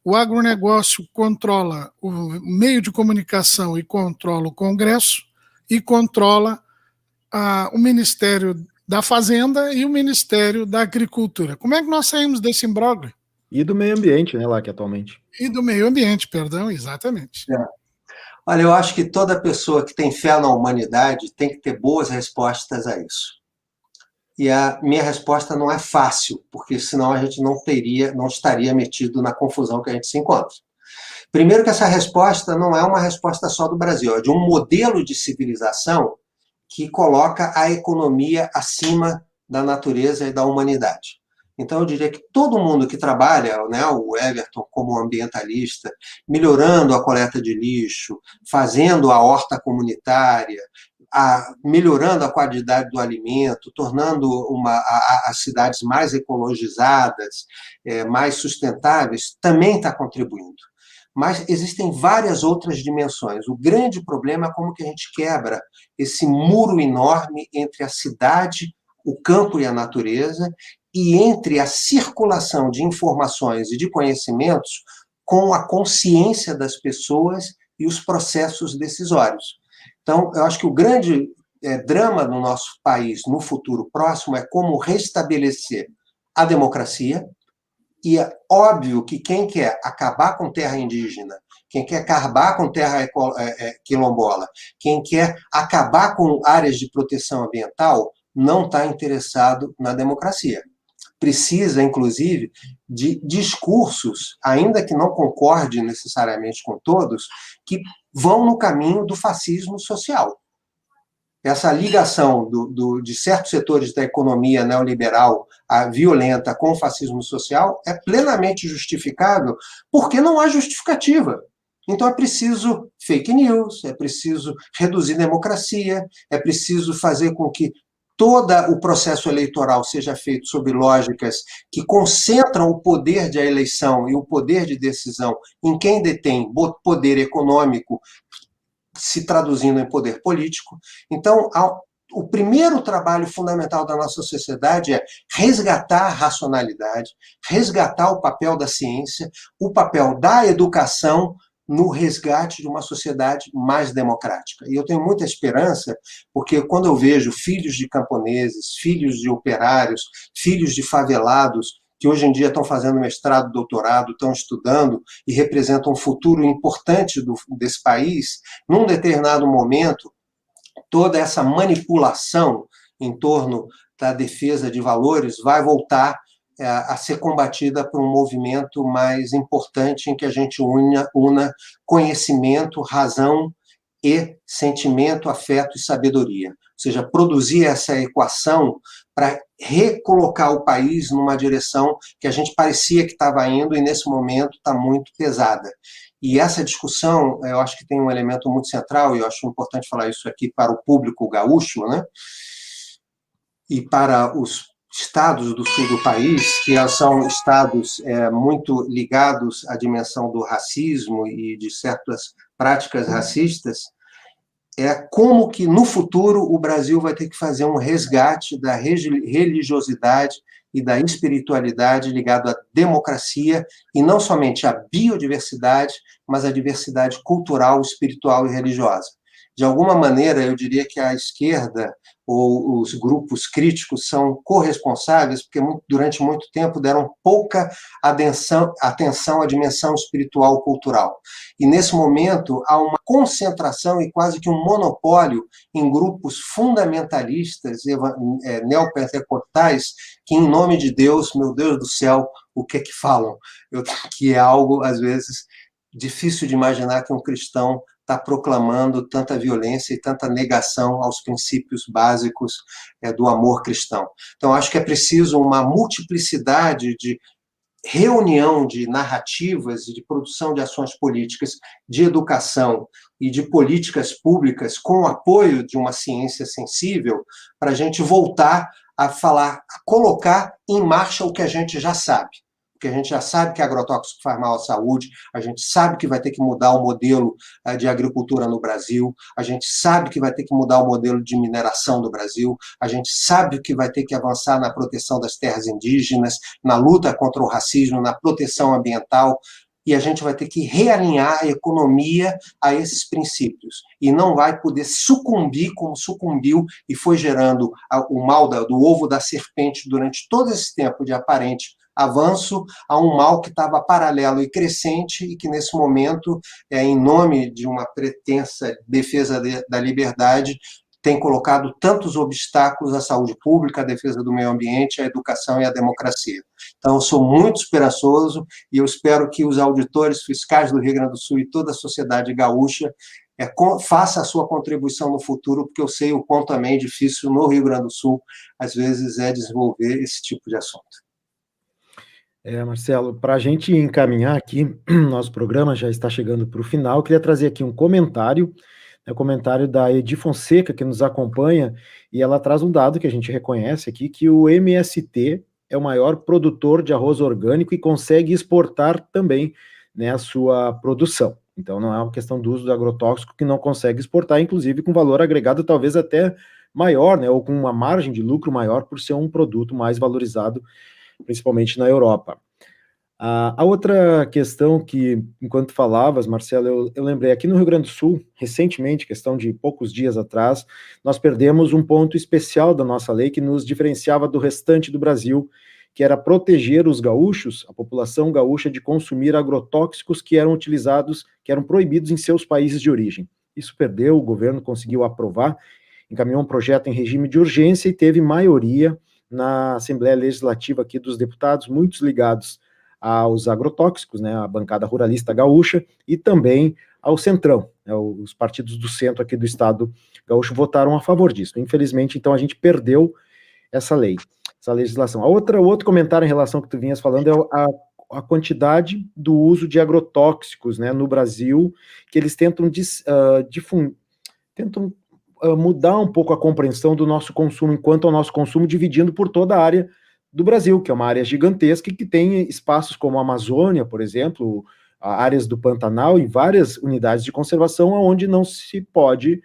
O agronegócio controla o meio de comunicação e controla o Congresso e controla o Ministério da Fazenda e o Ministério da Agricultura. Como é que nós saímos desse imbróglio? E do meio ambiente, né, lá que atualmente. E do meio ambiente, perdão, exatamente. Olha, eu acho que toda pessoa que tem fé na humanidade tem que ter boas respostas a isso. E a minha resposta não é fácil, porque senão a gente não estaria metido na confusão que a gente se encontra. Primeiro que essa resposta não é uma resposta só do Brasil, é de um modelo de civilização que coloca a economia acima da natureza e da humanidade. Então, eu diria que todo mundo que trabalha, né, o Everton como ambientalista, melhorando a coleta de lixo, fazendo a horta comunitária, melhorando a qualidade do alimento, tornando as cidades mais ecologizadas, mais sustentáveis, também está contribuindo. Mas existem várias outras dimensões. O grande problema é como que a gente quebra esse muro enorme entre a cidade, o campo e a natureza, e entre a circulação de informações e de conhecimentos com a consciência das pessoas e os processos decisórios. Então, eu acho que o grande drama no nosso país, no futuro próximo, é como restabelecer a democracia. E é óbvio que quem quer acabar com terra indígena, quem quer acabar com terra quilombola, quem quer acabar com áreas de proteção ambiental, não está interessado na democracia. Precisa, inclusive, de discursos, ainda que não concorde necessariamente com todos, que vão no caminho do fascismo social. Essa ligação de certos setores da economia neoliberal violenta com o fascismo social é plenamente justificável, porque não há justificativa. Então é preciso fake news, é preciso reduzir democracia, é preciso fazer com que todo o processo eleitoral seja feito sob lógicas que concentram o poder de eleição e o poder de decisão em quem detém poder econômico, se traduzindo em poder político. Então, o primeiro trabalho fundamental da nossa sociedade é resgatar a racionalidade, resgatar o papel da ciência, o papel da educação no resgate de uma sociedade mais democrática. E eu tenho muita esperança, porque quando eu vejo filhos de camponeses, filhos de operários, filhos de favelados, que hoje em dia estão fazendo mestrado, doutorado, estão estudando e representam um futuro importante desse país, num determinado momento, toda essa manipulação em torno da defesa de valores vai voltar a ser combatida por um movimento mais importante em que a gente una conhecimento, razão e sentimento, afeto e sabedoria. Ou seja, produzir essa equação para recolocar o país numa direção que a gente parecia que estava indo e nesse momento está muito pesada. E essa discussão, eu acho que tem um elemento muito central, e eu acho importante falar isso aqui para o público gaúcho, né? E para os estados do sul do país, que são estados muito ligados à dimensão do racismo e de certas práticas racistas, é como que, no futuro, o Brasil vai ter que fazer um resgate da religiosidade e da espiritualidade ligado à democracia, e não somente à biodiversidade, mas à diversidade cultural, espiritual e religiosa. De alguma maneira, eu diria que a esquerda ou os grupos críticos são corresponsáveis, porque durante muito tempo deram pouca atenção à dimensão espiritual cultural. E, nesse momento, há uma concentração e quase que um monopólio em grupos fundamentalistas, neopentecostais, que, em nome de Deus, meu Deus do céu, o que é que falam? Que é algo, às vezes, difícil de imaginar que um cristão está proclamando tanta violência e tanta negação aos princípios básicos do amor cristão. Então, acho que é preciso uma multiplicidade de reunião de narrativas e de produção de ações políticas, de educação e de políticas públicas com o apoio de uma ciência sensível para a gente voltar a falar, a colocar em marcha o que a gente já sabe. Porque a gente já sabe que agrotóxico faz mal à saúde, a gente sabe que vai ter que mudar o modelo de agricultura no Brasil, a gente sabe que vai ter que mudar o modelo de mineração do Brasil, a gente sabe que vai ter que avançar na proteção das terras indígenas, na luta contra o racismo, na proteção ambiental, e a gente vai ter que realinhar a economia a esses princípios. E não vai poder sucumbir como sucumbiu e foi gerando o mal do ovo da serpente durante todo esse tempo de aparente avanço a um mal que estava paralelo e crescente e que, nesse momento, em nome de uma pretensa defesa da liberdade, tem colocado tantos obstáculos à saúde pública, à defesa do meio ambiente, à educação e à democracia. Então, eu sou muito esperançoso e eu espero que os auditores fiscais do Rio Grande do Sul e toda a sociedade gaúcha faça a sua contribuição no futuro, porque eu sei o quanto também é difícil no Rio Grande do Sul, às vezes, desenvolver esse tipo de assunto. Marcelo, para a gente encaminhar aqui, nosso programa já está chegando para o final, eu queria trazer aqui um comentário, o comentário da Edi Fonseca, que nos acompanha, e ela traz um dado que a gente reconhece aqui, que o MST é o maior produtor de arroz orgânico e consegue exportar também, né, a sua produção. Então não é uma questão do uso do agrotóxico que não consegue exportar, inclusive com valor agregado talvez até maior, né, ou com uma margem de lucro maior por ser um produto mais valorizado, principalmente na Europa. A outra questão que, enquanto falavas, Marcelo, eu lembrei, aqui no Rio Grande do Sul, recentemente, questão de poucos dias atrás, nós perdemos um ponto especial da nossa lei que nos diferenciava do restante do Brasil, que era proteger os gaúchos, a população gaúcha, de consumir agrotóxicos que eram utilizados, que eram proibidos em seus países de origem. Isso perdeu, o governo conseguiu aprovar, encaminhou um projeto em regime de urgência e teve maioria na Assembleia Legislativa aqui dos deputados, muitos ligados aos agrotóxicos, né, a bancada ruralista gaúcha, e também ao Centrão, né, os partidos do centro aqui do estado gaúcho votaram a favor disso. Infelizmente, então, a gente perdeu essa lei, essa legislação. O outro comentário em relação ao que tu vinhas falando é a quantidade do uso de agrotóxicos, né, no Brasil, que eles tentam mudar um pouco a compreensão do nosso consumo, enquanto ao nosso consumo, dividindo por toda a área do Brasil, que é uma área gigantesca e que tem espaços como a Amazônia, por exemplo, áreas do Pantanal e várias unidades de conservação onde não se pode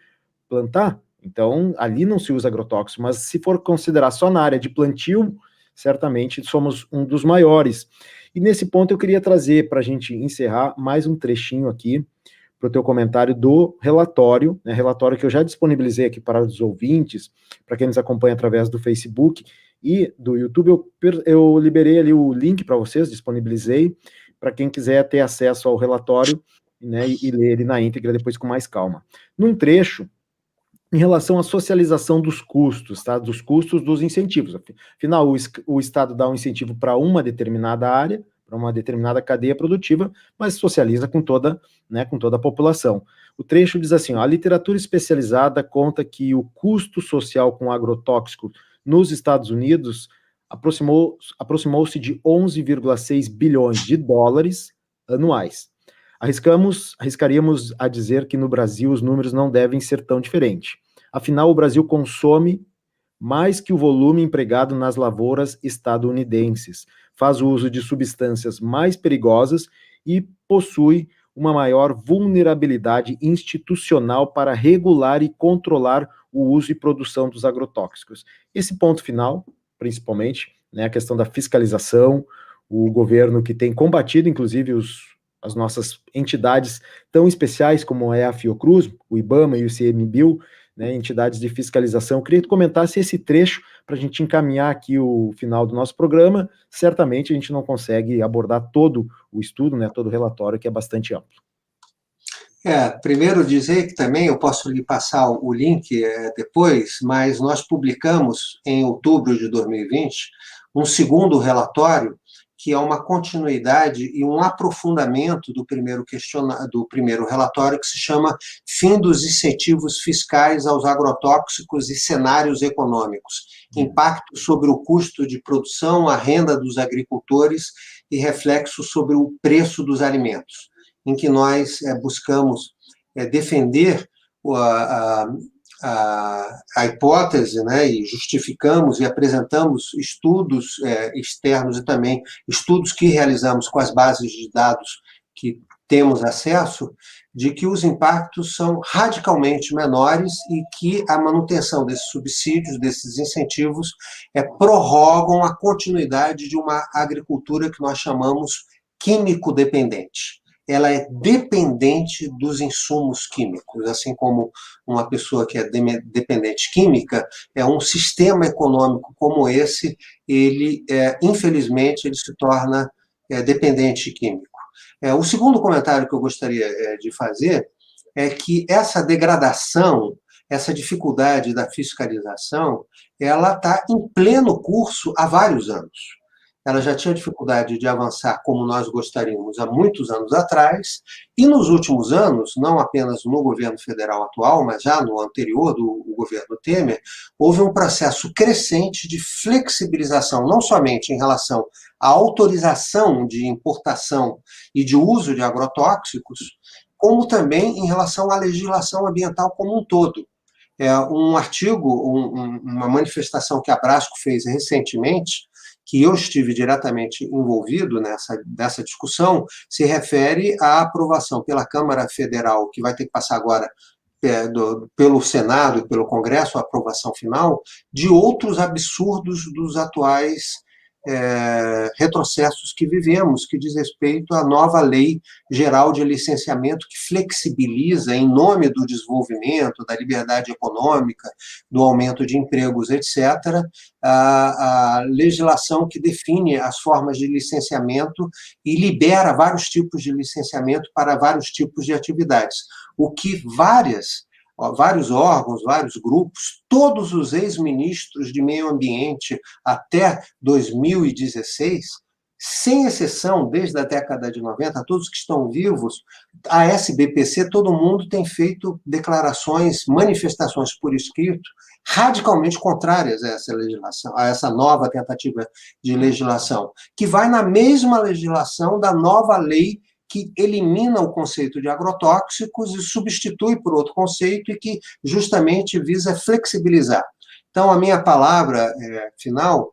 plantar. Então, ali não se usa agrotóxico, mas se for considerar só na área de plantio, certamente somos um dos maiores. E nesse ponto eu queria trazer, para a gente encerrar, mais um trechinho aqui, para o teu comentário do relatório, né, relatório que eu já disponibilizei aqui para os ouvintes, para quem nos acompanha através do Facebook e do YouTube, eu liberei ali o link para vocês, disponibilizei, para quem quiser ter acesso ao relatório, né, e ler ele na íntegra depois com mais calma. Num trecho, em relação à socialização dos custos, tá? Dos custos dos incentivos. Afinal, o Estado dá um incentivo para uma determinada área, para uma determinada cadeia produtiva, mas socializa com toda, né, com toda a população. O trecho diz assim, ó, a literatura especializada conta que o custo social com agrotóxico nos Estados Unidos aproximou-se de 11,6 bilhões de dólares anuais. Arriscaríamos a dizer que no Brasil os números não devem ser tão diferentes. Afinal, o Brasil consome mais que o volume empregado nas lavouras estadunidenses, faz uso de substâncias mais perigosas e possui uma maior vulnerabilidade institucional para regular e controlar o uso e produção dos agrotóxicos. Esse ponto final, principalmente, né, a questão da fiscalização, o governo que tem combatido, inclusive, as nossas entidades tão especiais como é a Fiocruz, o IBAMA e o ICMBio, né, entidades de fiscalização. Eu queria que tu comentasse esse trecho para a gente encaminhar aqui o final do nosso programa. Certamente a gente não consegue abordar todo o estudo, né, todo o relatório, que é bastante amplo. Primeiro dizer que também eu posso lhe passar o link depois, mas nós publicamos em outubro de 2020 um segundo relatório que é uma continuidade e um aprofundamento do primeiro relatório, que se chama Fim dos Incentivos Fiscais aos Agrotóxicos e Cenários Econômicos, Impacto sobre o Custo de Produção, a Renda dos Agricultores e Reflexo sobre o Preço dos Alimentos, em que nós buscamos defender a hipótese, né, e justificamos e apresentamos estudos externos e também estudos que realizamos com as bases de dados que temos acesso, de que os impactos são radicalmente menores e que a manutenção desses subsídios, desses incentivos, prorrogam a continuidade de uma agricultura que nós chamamos químico-dependente. Ela é dependente dos insumos químicos, assim como uma pessoa que é dependente química, um sistema econômico como esse, ele, infelizmente, ele se torna dependente químico. O segundo comentário que eu gostaria de fazer é que essa degradação, essa dificuldade da fiscalização, ela está em pleno curso há vários anos. Ela já tinha dificuldade de avançar como nós gostaríamos há muitos anos atrás, e nos últimos anos, não apenas no governo federal atual, mas já no anterior do governo Temer, houve um processo crescente de flexibilização, não somente em relação à autorização de importação e de uso de agrotóxicos, como também em relação à legislação ambiental como um todo. Um artigo, uma manifestação que a Brasco fez recentemente, que eu estive diretamente envolvido nessa discussão, se refere à aprovação pela Câmara Federal, que vai ter que passar agora pelo Senado e pelo Congresso, a aprovação final, de outros absurdos dos atuais retrocessos que vivemos, que diz respeito à nova Lei Geral de Licenciamento, que flexibiliza, em nome do desenvolvimento, da liberdade econômica, do aumento de empregos, etc., a legislação que define as formas de licenciamento e libera vários tipos de licenciamento para vários tipos de atividades, o que vários órgãos, vários grupos, todos os ex-ministros de meio ambiente até 2016 sem exceção, desde a década de 90, todos que estão vivos, a SBPC, todo mundo tem feito declarações, manifestações por escrito, radicalmente contrárias a essa legislação, a essa nova tentativa de legislação, que vai na mesma legislação da nova lei que elimina o conceito de agrotóxicos e substitui por outro conceito e que justamente visa flexibilizar. Então, a minha palavra final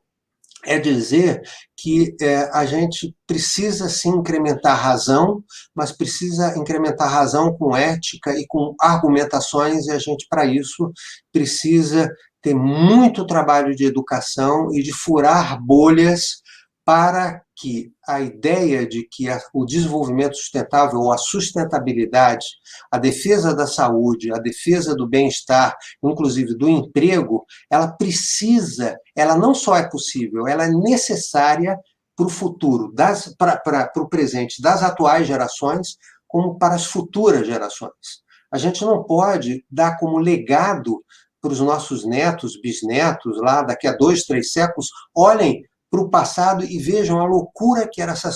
é dizer que a gente precisa, sim, incrementar razão, mas precisa incrementar razão com ética e com argumentações, e a gente, para isso, precisa ter muito trabalho de educação e de furar bolhas para que a ideia de que o desenvolvimento sustentável ou a sustentabilidade, a defesa da saúde, a defesa do bem-estar, inclusive do emprego, ela não só é possível, ela é necessária para o futuro, para o presente das atuais gerações, como para as futuras gerações. A gente não pode dar como legado para os nossos netos, bisnetos, lá daqui a 2, 3 séculos, olhem para o passado e vejam a loucura que era essa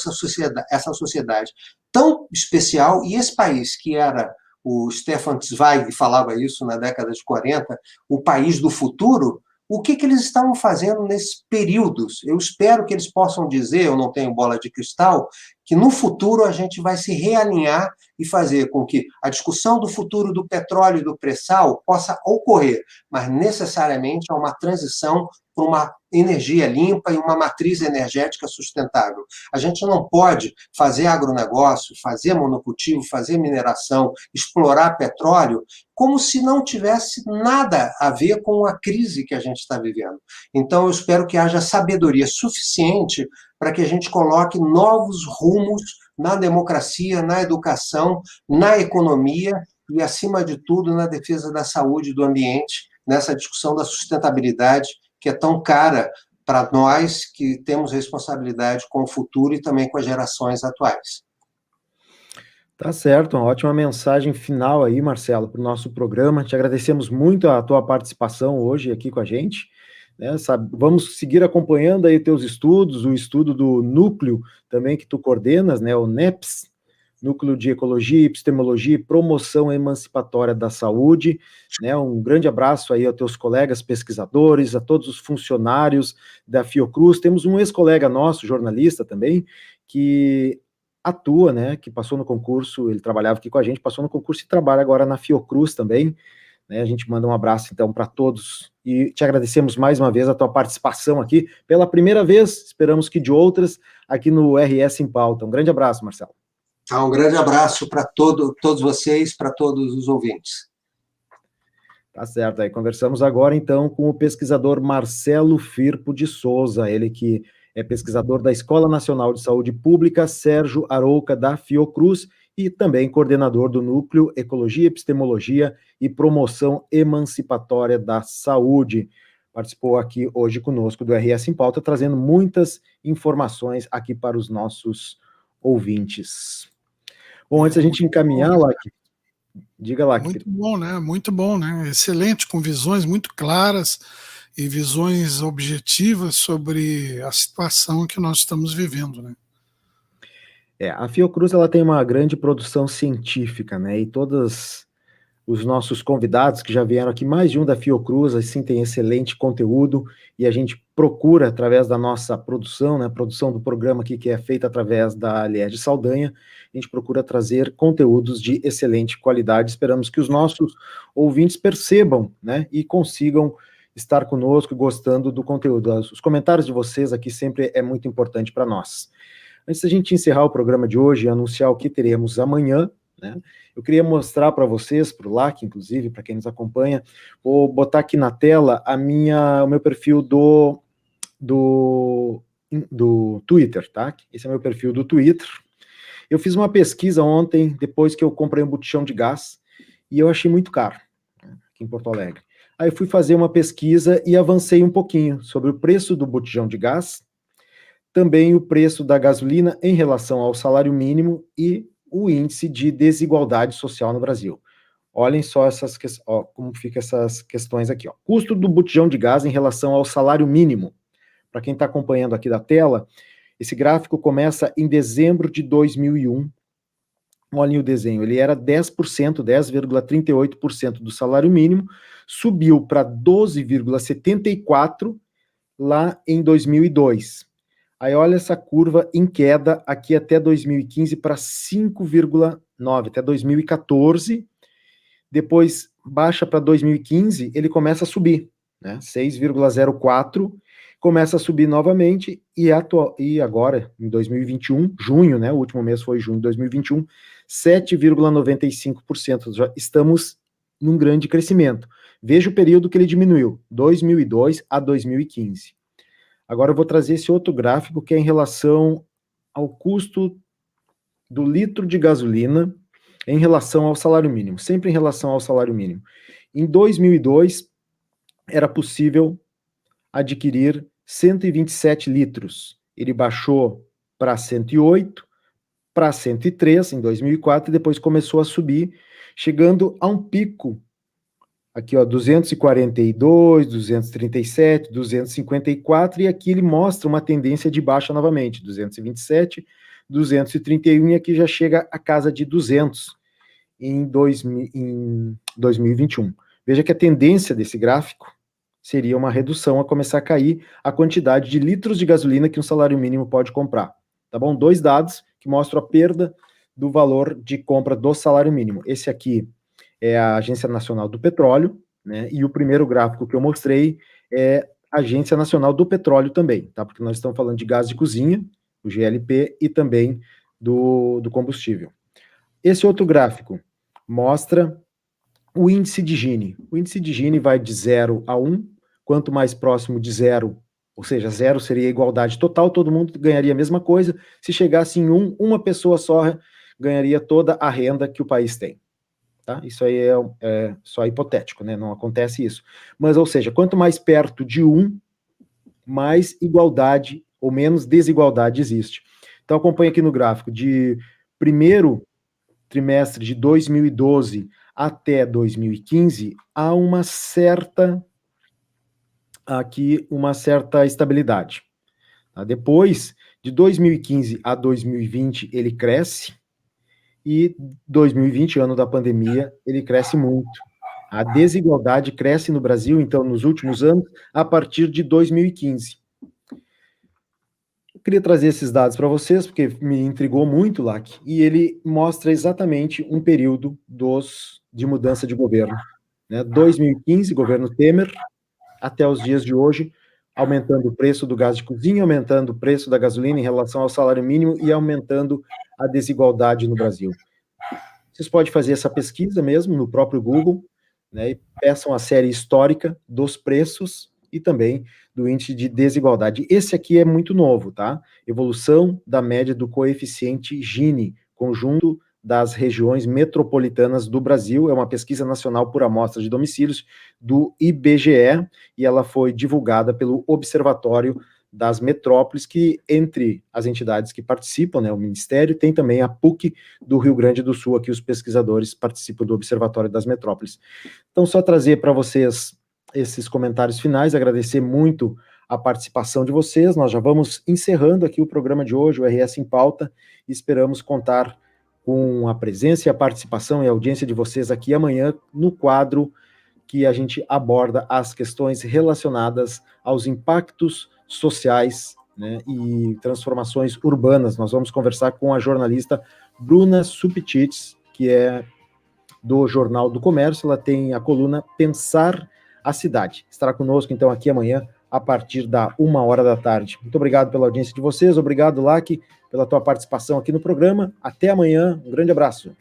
sociedade tão especial, e esse país que era, o Stefan Zweig falava isso na década de 40, o país do futuro. O que eles estavam fazendo nesses períodos? Eu espero que eles possam dizer, eu não tenho bola de cristal, que no futuro a gente vai se realinhar e fazer com que a discussão do futuro do petróleo e do pré-sal possa ocorrer, mas necessariamente é uma transição para uma energia limpa e uma matriz energética sustentável. A gente não pode fazer agronegócio, fazer monocultivo, fazer mineração, explorar petróleo, como se não tivesse nada a ver com a crise que a gente está vivendo. Então, eu espero que haja sabedoria suficiente para que a gente coloque novos rumos na democracia, na educação, na economia e, acima de tudo, na defesa da saúde e do ambiente, nessa discussão da sustentabilidade, que é tão cara para nós que temos responsabilidade com o futuro e também com as gerações atuais. Tá certo, uma ótima mensagem final aí, Marcelo, para o nosso programa. Te agradecemos muito a tua participação hoje aqui com a gente. Vamos seguir acompanhando aí teus estudos, o estudo do núcleo também que tu coordenas, né, o NEPS, Núcleo de Ecologia, Epistemologia e Promoção Emancipatória da Saúde, né? Um grande abraço aí aos teus colegas pesquisadores, a todos os funcionários da Fiocruz. Temos um ex-colega nosso, jornalista também, que atua, né, que passou no concurso, ele trabalhava aqui com a gente, passou no concurso e trabalha agora na Fiocruz também, né? A gente manda um abraço, então, para todos e te agradecemos mais uma vez a tua participação aqui, pela primeira vez, esperamos que de outras, aqui no RS em Pauta. Um grande abraço, Marcelo. Um grande abraço para todos vocês, para todos os ouvintes. Tá certo, aí conversamos agora, então, com o pesquisador Marcelo Firpo de Souza, ele que é pesquisador da Escola Nacional de Saúde Pública Sérgio Arouca da Fiocruz e também coordenador do Núcleo Ecologia, Epistemologia e Promoção Emancipatória da Saúde. Participou aqui hoje conosco do RS em Pauta, trazendo muitas informações aqui para os nossos ouvintes. Bom, antes a gente encaminhar lá, diga lá. Muito bom, né? Muito bom, né? Excelente, com visões muito claras e visões objetivas sobre a situação que nós estamos vivendo, né? A Fiocruz, ela tem uma grande produção científica, né? E todos os nossos convidados que já vieram aqui, mais de um da Fiocruz, assim, tem excelente conteúdo, e a gente procura, através da nossa produção, né, a produção do programa aqui, que é feita através da Liege Saldanha, a gente procura trazer conteúdos de excelente qualidade. Esperamos que os nossos ouvintes percebam, né, e consigam estar conosco, gostando do conteúdo. Os comentários de vocês aqui sempre é muito importante para nós. Antes da gente encerrar o programa de hoje e anunciar o que teremos amanhã, né, eu queria mostrar para vocês, para o LAC, inclusive, para quem nos acompanha, vou botar aqui na tela o meu perfil do Twitter, tá? Esse é meu perfil do Twitter. Eu fiz uma pesquisa ontem, depois que eu comprei um botijão de gás, e eu achei muito caro, né, aqui em Porto Alegre. Aí eu fui fazer uma pesquisa e avancei um pouquinho sobre o preço do botijão de gás, também o preço da gasolina em relação ao salário mínimo e o índice de desigualdade social no Brasil. Olhem só como ficam essas questões aqui. Custo do botijão de gás em relação ao salário mínimo. Para quem está acompanhando aqui da tela, Esse gráfico começa em dezembro de 2001. Olhem o desenho, ele era 10%, 10,38% do salário mínimo, subiu para 12,74% lá em 2002. Aí olha essa curva em queda aqui até 2015 para 5,9%, até 2014. Depois baixa para 2015, ele começa a subir, né? 6,04%, começa a subir novamente e agora, em 2021, junho, né? O último mês foi junho de 2021, 7,95%. Já estamos num grande crescimento. Veja o período que ele diminuiu, 2002 a 2015. Agora eu vou trazer esse outro gráfico que é em relação ao custo do litro de gasolina em relação ao salário mínimo, sempre em relação ao salário mínimo. Em 2002, era possível adquirir 127 litros. Ele baixou para 108, para 103 em 2004 e depois começou a subir, chegando a um pico aqui, ó, 242, 237, 254, e aqui ele mostra uma tendência de baixa novamente, 227, 231, e aqui já chega a casa de 200 em 2021. Veja que a tendência desse gráfico seria uma redução, a começar a cair a quantidade de litros de gasolina que um salário mínimo pode comprar. Tá bom? 2 dados que mostram a perda do valor de compra do salário mínimo. Esse aqui é a Agência Nacional do Petróleo, né? E o primeiro gráfico que eu mostrei é a Agência Nacional do Petróleo também, tá? Porque nós estamos falando de gás de cozinha, o GLP, e também do combustível. Esse outro gráfico mostra o índice de Gini. O índice de Gini vai de 0 a 1, quanto mais próximo de 0, ou seja, 0 seria a igualdade total, todo mundo ganharia a mesma coisa. Se chegasse em 1, uma pessoa só ganharia toda a renda que o país tem. Tá? Isso aí é só hipotético, né? Não acontece isso. Mas, ou seja, quanto mais perto de 1, mais igualdade ou menos desigualdade existe. Então, acompanha aqui no gráfico, de primeiro trimestre de 2012 até 2015, há uma certa estabilidade. Tá? Depois, de 2015 a 2020, ele cresce, e 2020, ano da pandemia, ele cresce muito. A desigualdade cresce no Brasil, então, nos últimos anos, a partir de 2015. Eu queria trazer esses dados para vocês, porque me intrigou muito, Lac, e ele mostra exatamente um período de mudança de governo. Né? 2015, governo Temer, até os dias de hoje, aumentando o preço do gás de cozinha, aumentando o preço da gasolina em relação ao salário mínimo e aumentando a desigualdade no Brasil. Vocês podem fazer essa pesquisa mesmo no próprio Google, né, e peçam a série histórica dos preços e também do índice de desigualdade. Esse aqui é muito novo, tá? Evolução da média do coeficiente Gini, conjunto das regiões metropolitanas do Brasil. É uma pesquisa nacional por amostra de domicílios do IBGE, e ela foi divulgada pelo Observatório das Metrópoles, que entre as entidades que participam, né, o Ministério, tem também a PUC do Rio Grande do Sul, aqui os pesquisadores participam do Observatório das Metrópoles. Então, só trazer para vocês esses comentários finais, agradecer muito a participação de vocês. Nós já vamos encerrando aqui o programa de hoje, o RS em Pauta, e esperamos contar com a presença e a participação e a audiência de vocês aqui amanhã no quadro que a gente aborda as questões relacionadas aos impactos sociais, né, e transformações urbanas. Nós vamos conversar com a jornalista Bruna Subtits, que é do Jornal do Comércio. Ela tem a coluna Pensar a Cidade. Estará conosco, então, aqui amanhã, a partir da 13h. Muito obrigado pela audiência de vocês, obrigado, Lac, pela tua participação aqui no programa. Até amanhã, um grande abraço.